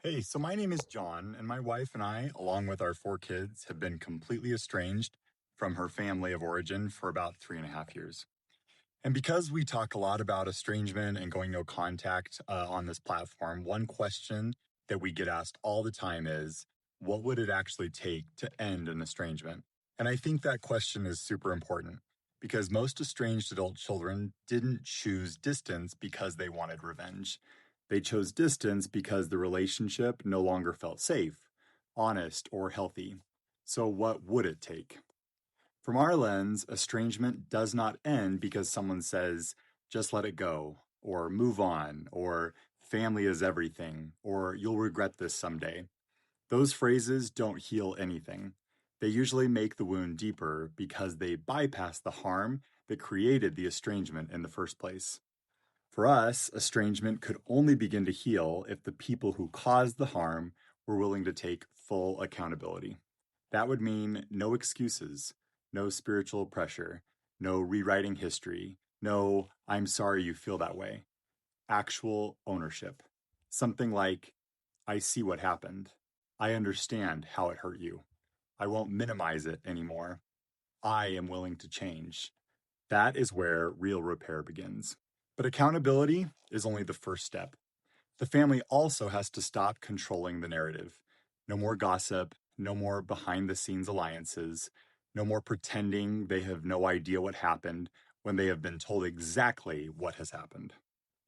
Hey, so my name is John, and my wife and I, along with our 4 kids, have been completely estranged from her family of origin for about 3.5 years. And because we talk a lot about estrangement and going no contact on this platform, one question that we get asked all the time is, what would it actually take to end an estrangement? And I think that question is super important because most estranged adult children didn't choose distance because they wanted revenge. They chose distance because the relationship no longer felt safe, honest, or healthy. So, what would it take? From our lens, estrangement does not end because someone says, just let it go, or move on, or family is everything, or you'll regret this someday. Those phrases don't heal anything. They usually make the wound deeper because they bypass the harm that created the estrangement in the first place. For us, estrangement could only begin to heal if the people who caused the harm were willing to take full accountability. That would mean no excuses, no spiritual pressure, no rewriting history, no, I'm sorry you feel that way. Actual ownership. Something like, I see what happened. I understand how it hurt you. I won't minimize it anymore. I am willing to change. That is where real repair begins. But accountability is only the first step. The family also has to stop controlling the narrative. No more gossip, no more behind the scenes alliances, no more pretending they have no idea what happened when they have been told exactly what has happened.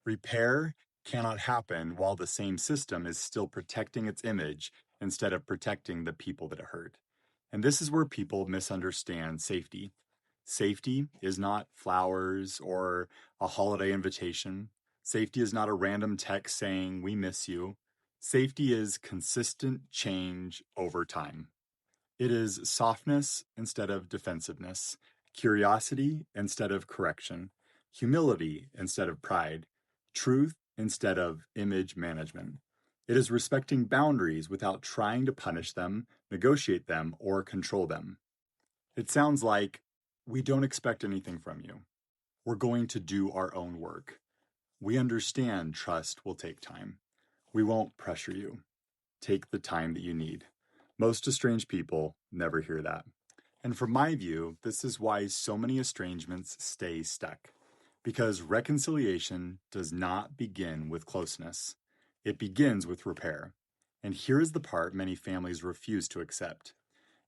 Repair cannot happen while the same system is still protecting its image instead of protecting the people that it hurt. And this is where people misunderstand safety. Safety is not flowers or a holiday invitation. Safety is not a random text saying, we miss you. Safety is consistent change over time. It is softness instead of defensiveness, curiosity instead of correction, humility instead of pride, truth instead of image management. It is respecting boundaries without trying to punish them, negotiate them, or control them. It sounds like we don't expect anything from you. We're going to do our own work. We understand trust will take time. We won't pressure you. Take the time that you need. Most estranged people never hear that. And from my view, this is why so many estrangements stay stuck. Because reconciliation does not begin with closeness. It begins with repair. And here is the part many families refuse to accept.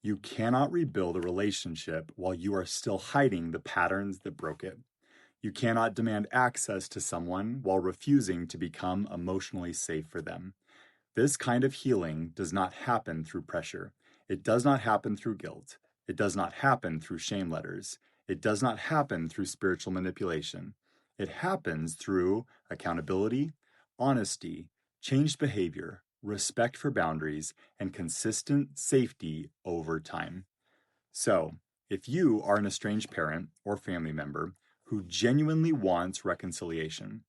You cannot rebuild a relationship while you are still hiding the patterns that broke it. You cannot demand access to someone while refusing to become emotionally safe for them. This kind of healing does not happen through pressure. It does not happen through guilt. It does not happen through shame letters. It does not happen through spiritual manipulation. It happens through accountability, honesty, changed behavior, respect for boundaries, and consistent safety over time. So, if you are an estranged parent or family member who genuinely wants reconciliation,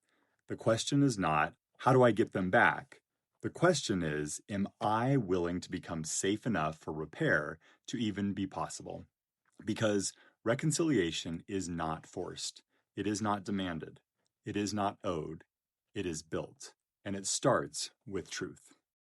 the question is not, how do I get them back? The question is, am I willing to become safe enough for repair to even be possible? Because reconciliation is not forced. It is not demanded. It is not owed. It is built. And it starts with truth.